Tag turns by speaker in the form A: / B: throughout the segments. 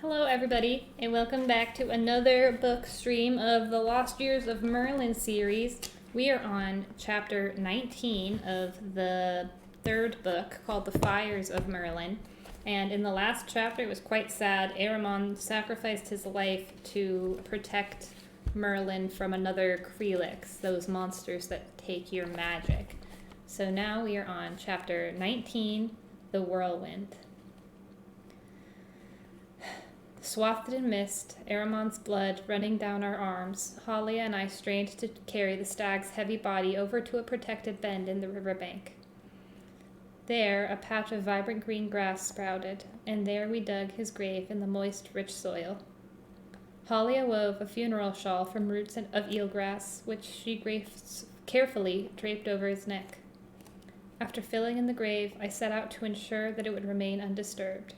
A: Hello, everybody, and welcome back to another book stream of the Lost Years of Merlin series. We are on chapter 19 of the third book called The Fires of Merlin. And in the last chapter, it was quite sad. Aramon sacrificed his life to protect Merlin from another Krelix, those monsters that take your magic. So now we are on chapter 19, The Whirlwind. Swathed in mist, Aramon's blood running down our arms, Halia and I strained to carry the stag's heavy body over to a protected bend in the riverbank. There, a patch of vibrant green grass sprouted, and there we dug his grave in the moist, rich soil. Halia wove a funeral shawl from roots of eelgrass, which she carefully draped over his neck. After filling in the grave, I set out to ensure that it would remain undisturbed.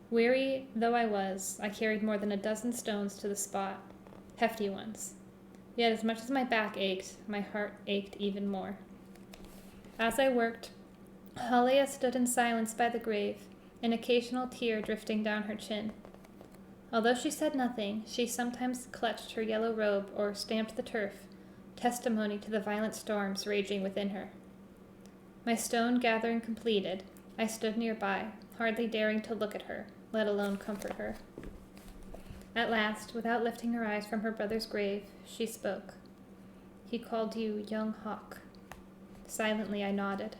A: Weary though I was, I carried more than a dozen stones to the spot, hefty ones. Yet as much as my back ached, my heart ached even more. As I worked, Halia stood in silence by the grave, an occasional tear drifting down her chin. Although she said nothing, she sometimes clutched her yellow robe or stamped the turf, testimony to the violent storms raging within her. My stone gathering completed, I stood nearby, hardly daring to look at her, let alone comfort her. At last, without lifting her eyes from her brother's grave, she spoke. He called you Young Hawk. Silently I nodded.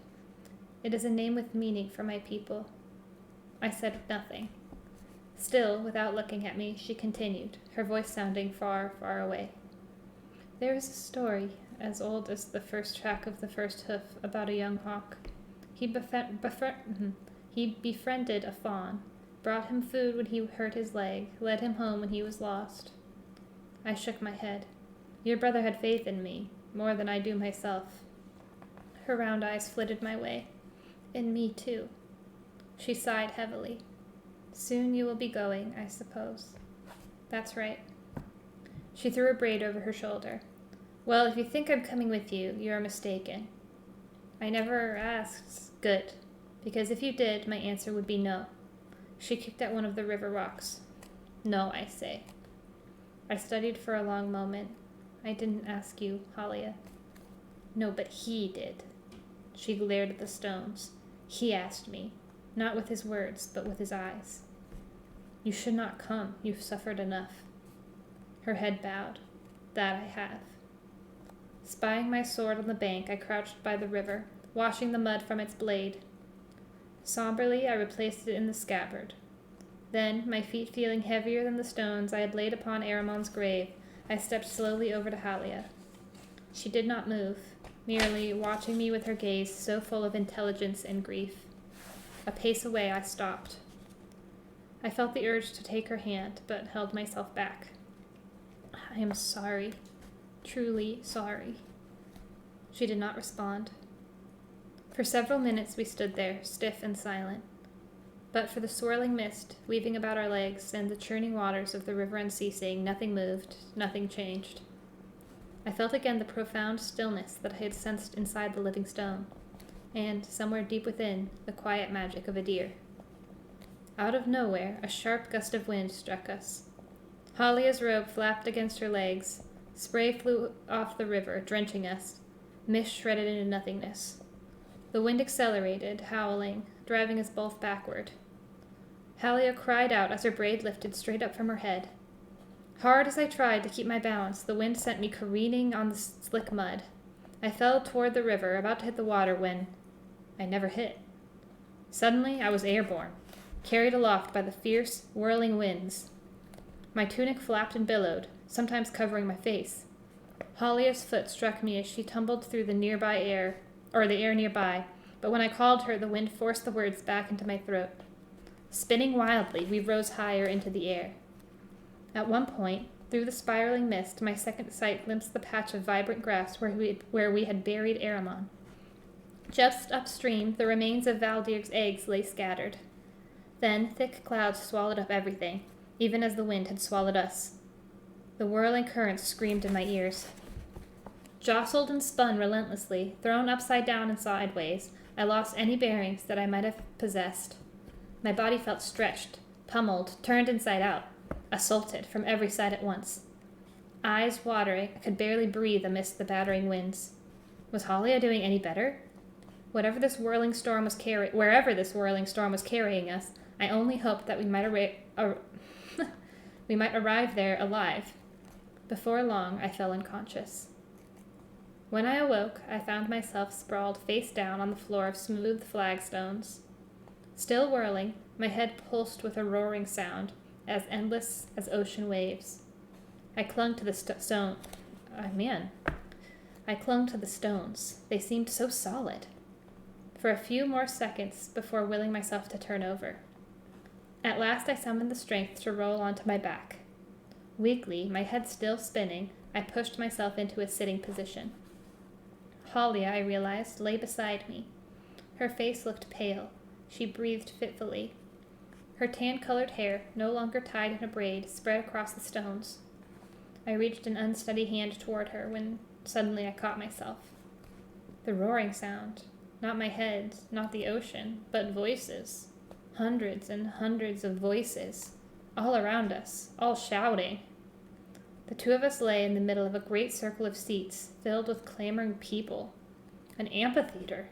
A: It is a name with meaning for my people. I said nothing. Still, without looking at me, she continued, her voice sounding far, far away. There is a story, as old as the first track of the first hoof, about a young hawk. He befriended a fawn, brought him food when he hurt his leg, led him home when he was lost. I shook my head. Your brother had faith in me, more than I do myself. Her round eyes flitted my way. In me, too. She sighed heavily. Soon you will be going, I suppose. That's right. She threw a braid over her shoulder. Well, if you think I'm coming with you, you are mistaken. I never asked. Good. Because if you did, my answer would be no. She kicked at one of the river rocks. No, I say. I studied for a long moment. I didn't ask you, Halia. No, but he did. She glared at the stones. He asked me, not with his words, but with his eyes. You should not come. You've suffered enough. Her head bowed. That I have. Spying my sword on the bank, I crouched by the river, washing the mud from its blade. Somberly, I replaced it in the scabbard. Then, my feet feeling heavier than the stones I had laid upon Aramon's grave, I stepped slowly over to Halia. She did not move, merely watching me with her gaze so full of intelligence and grief. A pace away, I stopped. I felt the urge to take her hand, but held myself back. I am sorry. Truly sorry. She did not respond. For several minutes we stood there, stiff and silent. But for the swirling mist, weaving about our legs, and the churning waters of the river unceasing, nothing moved, nothing changed. I felt again the profound stillness that I had sensed inside the living stone, and, somewhere deep within, the quiet magic of a deer. Out of nowhere, a sharp gust of wind struck us. Halia's robe flapped against her legs. Spray flew off the river, drenching us. Mist shredded into nothingness. The wind accelerated, howling, driving us both backward. Halia cried out as her braid lifted straight up from her head. Hard as I tried to keep my balance, the wind sent me careening on the slick mud. I fell toward the river, about to hit the water when I never hit. Suddenly, I was airborne, carried aloft by the fierce, whirling winds. My tunic flapped and billowed, sometimes covering my face. Halia's foot struck me as she tumbled through the air nearby, but when I called her, the wind forced the words back into my throat. Spinning wildly, we rose higher into the air. At one point, through the spiraling mist, my second sight glimpsed the patch of vibrant grass where we had buried Aramon. Just upstream, the remains of Valdir's eggs lay scattered. Then, thick clouds swallowed up everything, even as the wind had swallowed us. The whirling currents screamed in my ears. Jostled and spun relentlessly, thrown upside down and sideways, I lost any bearings that I might have possessed. My body felt stretched, pummeled, turned inside out, assaulted from every side at once. Eyes watering, I could barely breathe amidst the battering winds. Was Halia doing any better? Wherever this whirling storm was carrying us, I only hoped that we might arrive there alive. Before long, I fell unconscious. When I awoke, I found myself sprawled face down on the floor of smooth flagstones. Still whirling, my head pulsed with a roaring sound, as endless as ocean waves. I clung to the stones. They seemed so solid. For a few more seconds before willing myself to turn over. At last I summoned the strength to roll onto my back. Weakly, my head still spinning, I pushed myself into a sitting position. Halia, I realized, lay beside me. Her face looked pale. She breathed fitfully. Her tan-colored hair, no longer tied in a braid, spread across the stones. I reached an unsteady hand toward her when suddenly I caught myself. The roaring sound. Not my head, not the ocean, but voices. Hundreds and hundreds of voices. All around us, all shouting. The two of us lay in the middle of a great circle of seats filled with clamoring people. An amphitheater.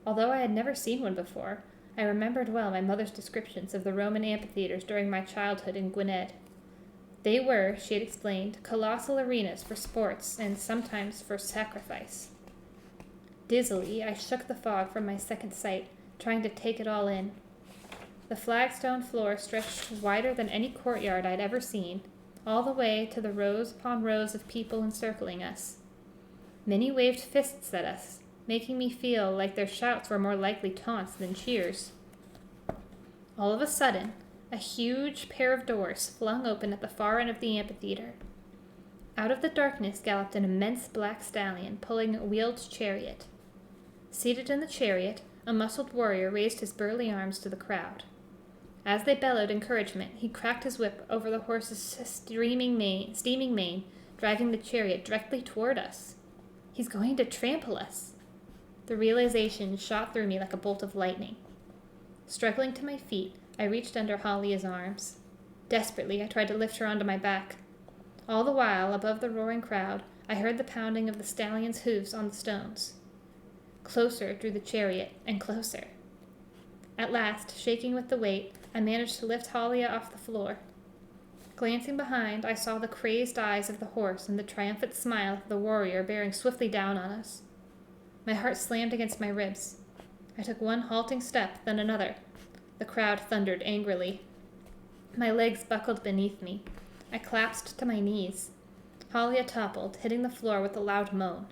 A: Although I had never seen one before, I remembered well my mother's descriptions of the Roman amphitheaters during my childhood in Gwynedd. They were, she had explained, colossal arenas for sports and sometimes for sacrifice. Dizzily, I shook the fog from my second sight, trying to take it all in. The flagstone floor stretched wider than any courtyard I'd ever seen, all the way to the rows upon rows of people encircling us. Many waved fists at us, making me feel like their shouts were more likely taunts than cheers. All of a sudden, a huge pair of doors flung open at the far end of the amphitheater. Out of the darkness galloped an immense black stallion pulling a wheeled chariot. Seated in the chariot, a muscled warrior raised his burly arms to the crowd. As they bellowed encouragement, he cracked his whip over the horse's steaming mane, driving the chariot directly toward us. He's going to trample us. The realization shot through me like a bolt of lightning. Struggling to my feet, I reached under Halia's arms. Desperately, I tried to lift her onto my back. All the while, above the roaring crowd, I heard the pounding of the stallion's hooves on the stones. Closer drew the chariot, and closer. At last, shaking with the weight, I managed to lift Halia off the floor. Glancing behind, I saw the crazed eyes of the horse and the triumphant smile of the warrior bearing swiftly down on us. My heart slammed against my ribs. I took one halting step, then another. The crowd thundered angrily. My legs buckled beneath me. I collapsed to my knees. Halia toppled, hitting the floor with a loud moan.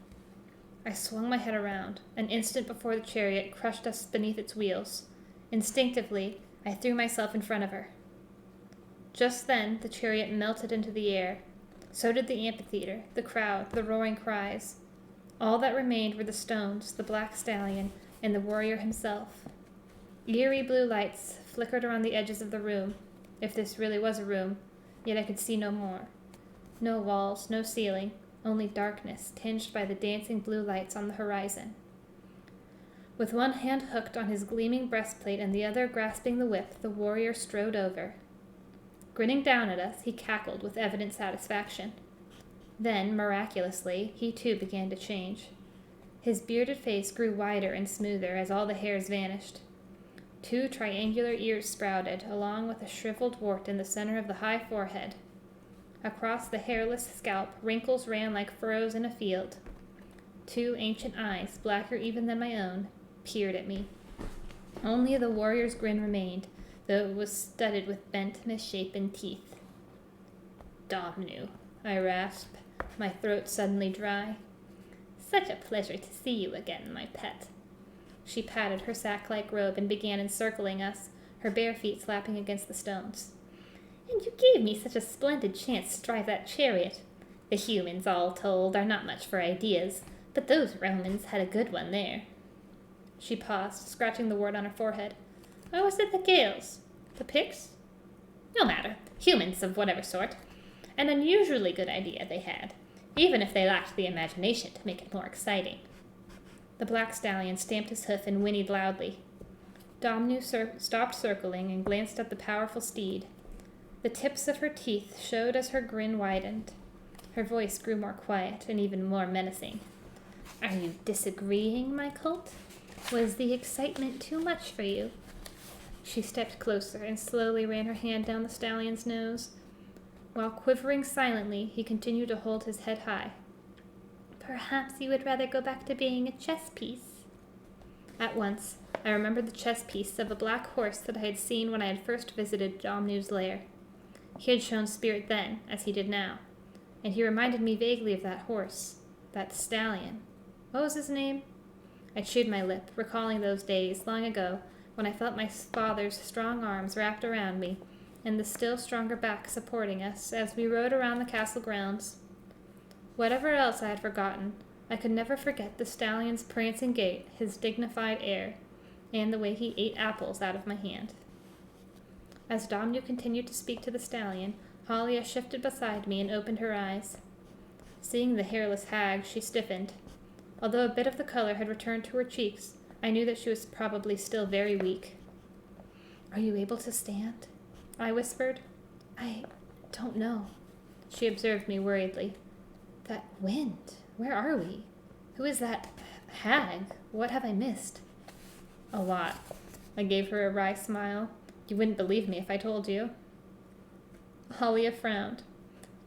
A: I swung my head around, an instant before the chariot crushed us beneath its wheels. Instinctively, I threw myself in front of her. Just then, the chariot melted into the air. So did the amphitheater, the crowd, the roaring cries. All that remained were the stones, the black stallion, and the warrior himself. Eerie blue lights flickered around the edges of the room, if this really was a room, yet I could see no more. No walls, no ceiling, only darkness tinged by the dancing blue lights on the horizon. With one hand hooked on his gleaming breastplate and the other grasping the whip, the warrior strode over. Grinning down at us, he cackled with evident satisfaction. Then, miraculously, he too began to change. His bearded face grew wider and smoother as all the hairs vanished. 2 triangular ears sprouted, along with a shriveled wart in the center of the high forehead. Across the hairless scalp, wrinkles ran like furrows in a field. 2 ancient eyes, blacker even than my own, peered at me. Only the warrior's grin remained, though it was studded with bent, misshapen teeth. "Domnu," I rasped, my throat suddenly dry. "Such a pleasure to see you again, my pet." She patted her sack-like robe and began encircling us, her bare feet slapping against the stones. "And you gave me such a splendid chance to drive that chariot. The humans, all told, are not much for ideas, but those Romans had a good one there." She paused, scratching the wart on her forehead. "Or was it the Gales? The Picts? No matter. Humans of whatever sort. An unusually good idea they had, even if they lacked the imagination to make it more exciting." The black stallion stamped his hoof and whinnied loudly. Domnu stopped circling and glanced at the powerful steed. The tips of her teeth showed as her grin widened. Her voice grew more quiet and even more menacing. Are you disagreeing, my colt? Was the excitement too much for you? She stepped closer and slowly ran her hand down the stallion's nose. While quivering silently, he continued to hold his head high. Perhaps you would rather go back to being a chess piece. At once, I remembered the chess piece of a black horse that I had seen when I had first visited Domnu's lair. He had shown spirit then, as he did now, and he reminded me vaguely of that horse, that stallion. What was his name? I chewed my lip, recalling those days, long ago, when I felt my father's strong arms wrapped around me, and the still stronger back supporting us as we rode around the castle grounds. Whatever else I had forgotten, I could never forget the stallion's prancing gait, his dignified air, and the way he ate apples out of my hand. As Domnu continued to speak to the stallion, Halia shifted beside me and opened her eyes. Seeing the hairless hag, she stiffened. Although a bit of the color had returned to her cheeks, I knew that she was probably still very weak. Are you able to stand? I whispered. I don't know. She observed me worriedly. That wind. Where are we? Who is that hag? What have I missed? A lot. I gave her a wry smile. You wouldn't believe me if I told you. Halia frowned.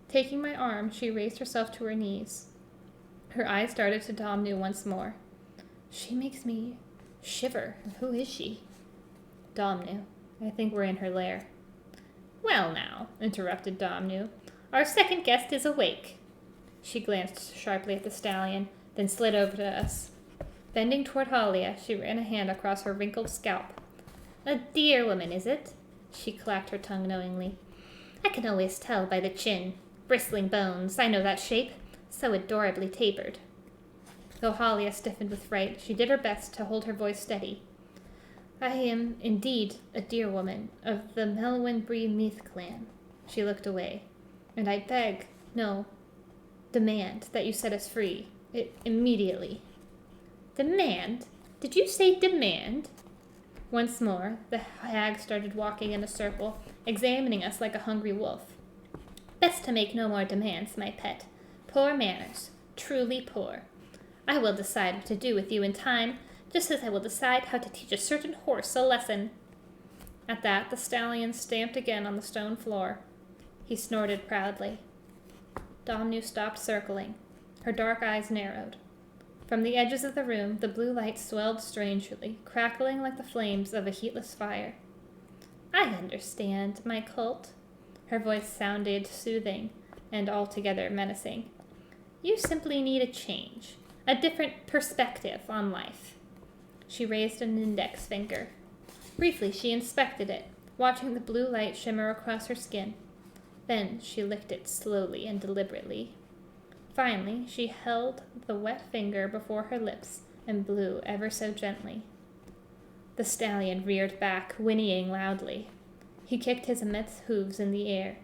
A: Taking my arm, she raised herself to her knees. Her eyes darted to Domnu once more. She makes me shiver. Who is she? Domnu. I think we're in her lair. Well now, interrupted Domnu. Our second guest is awake. She glanced sharply at the stallion, then slid over to us. Bending toward Halia, she ran a hand across her wrinkled scalp. A dear woman, is it? She clacked her tongue knowingly. I can always tell by the chin. Bristling bones, I know that shape. So adorably tapered. Though Halia stiffened with fright, she did her best to hold her voice steady. I am indeed a dear woman of the Melwyn-Bree-Meath clan. She looked away. And I beg, no, demand that you set us free. Immediately. Demand? Did you say demand? Once more, the hag started walking in a circle, examining us like a hungry wolf. Best to make no more demands, my pet. Poor manners. Truly poor. I will decide what to do with you in time, just as I will decide how to teach a certain horse a lesson. At that, the stallion stamped again on the stone floor. He snorted proudly. Domnu stopped circling. Her dark eyes narrowed. From the edges of the room, the blue light swelled strangely, crackling like the flames of a heatless fire. I understand, my colt. Her voice sounded soothing and altogether menacing. You simply need a change, a different perspective on life. She raised an index finger. Briefly, she inspected it, watching the blue light shimmer across her skin. Then she licked it slowly and deliberately. Finally, she held the wet finger before her lips and blew ever so gently. The stallion reared back, whinnying loudly. He kicked his immense hooves in the air.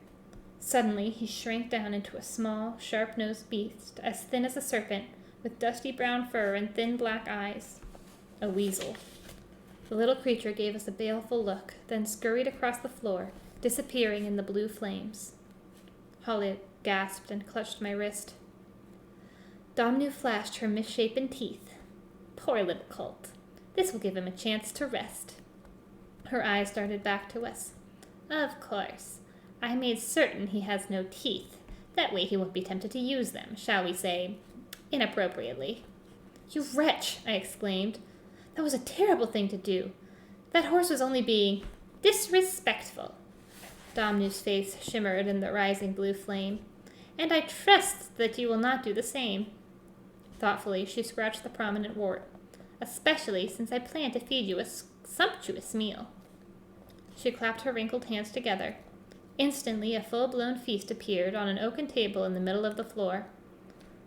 A: Suddenly, he shrank down into a small, sharp-nosed beast, as thin as a serpent, with dusty brown fur and thin black eyes. A weasel. The little creature gave us a baleful look, then scurried across the floor, disappearing in the blue flames. Holly gasped and clutched my wrist. Domnu flashed her misshapen teeth. Poor little colt. This will give him a chance to rest. Her eyes darted back to us. Of course. I made certain he has no teeth. That way he won't be tempted to use them, shall we say, inappropriately. You wretch, I exclaimed. That was a terrible thing to do. That horse was only being disrespectful. Domnu's face shimmered in the rising blue flame. And I trust that you will not do the same. Thoughtfully, she scratched the prominent wart. Especially since I plan to feed you a sumptuous meal. She clapped her wrinkled hands together. Instantly, a full-blown feast appeared on an oaken table in the middle of the floor.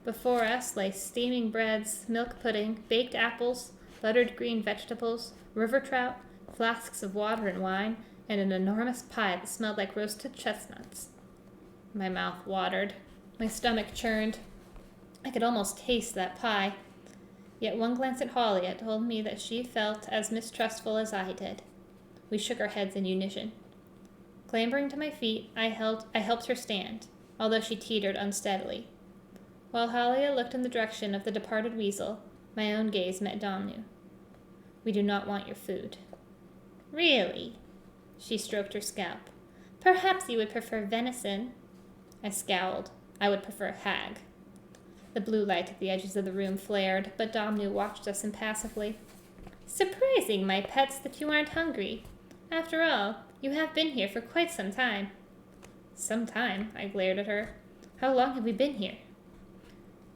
A: Before us lay steaming breads, milk pudding, baked apples, buttered green vegetables, river trout, flasks of water and wine, and an enormous pie that smelled like roasted chestnuts. My mouth watered. My stomach churned. I could almost taste that pie. Yet one glance at Halia told me that she felt as mistrustful as I did. We shook our heads in unison. Clambering to my feet, I helped her stand, although she teetered unsteadily. While Halia looked in the direction of the departed weasel, my own gaze met Domnu. We do not want your food. Really? She stroked her scalp. Perhaps you would prefer venison. I scowled. I would prefer hag. The blue light at the edges of the room flared, but Domnu watched us impassively. Surprising, my pets, that you aren't hungry. After all, you have been here for quite some time. Some time, I glared at her. How long have we been here?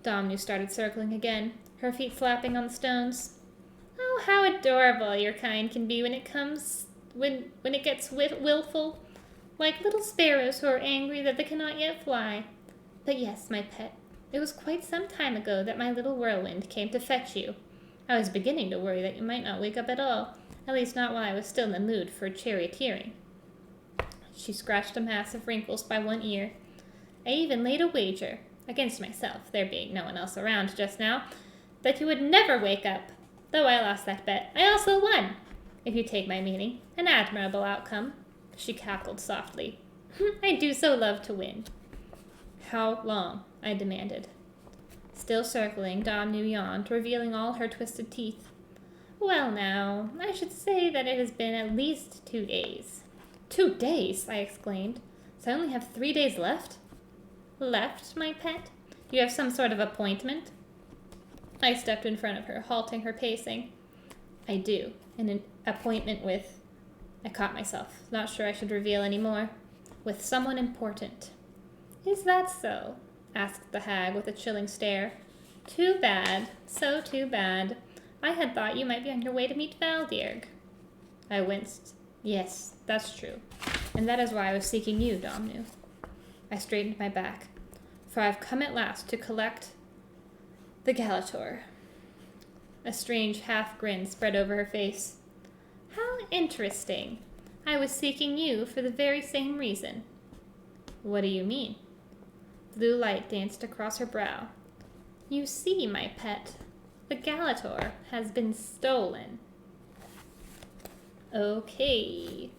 A: Domnu started circling again, her feet slapping on the stones. Oh, how adorable your kind can be when it gets willful, like little sparrows who are angry that they cannot yet fly. But yes, my pet, it was quite some time ago that my little whirlwind came to fetch you. I was beginning to worry that you might not wake up at all, at least not while I was still in the mood for charioteering. She scratched a mass of wrinkles by one ear. I even laid a wager, against myself, there being no one else around just now, that you would never wake up. Though I lost that bet, I also won. If you take my meaning, an admirable outcome. She cackled softly. I do so love to win. How long? I demanded. Still circling, Domnu yawned, revealing all her twisted teeth. Well now, I should say that it has been at least 2 days. 2 days? I exclaimed. So I only have 3 days left? Left, my pet? Do you have some sort of appointment? I stepped in front of her, halting her pacing. I do. An appointment with... I caught myself, not sure I should reveal any more. With someone important. Is that so? Asked the hag with a chilling stare. Too bad. So too bad. I had thought you might be on your way to meet Valdierg. I winced. Yes, that's true. And that is why I was seeking you, Domnu. I straightened my back. For I have come at last to collect the Galator. A strange half-grin spread over her face. How interesting. I was seeking you for the very same reason. What do you mean? Blue light danced across her brow. You see, my pet, the Galator has been stolen. Okay,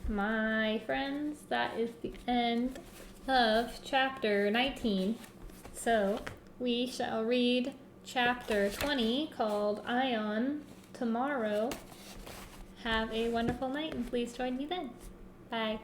A: my friends, that is the end of chapter 19. So, we shall read chapter 20 called Ion tomorrow. Have a wonderful night and please join me then. Bye.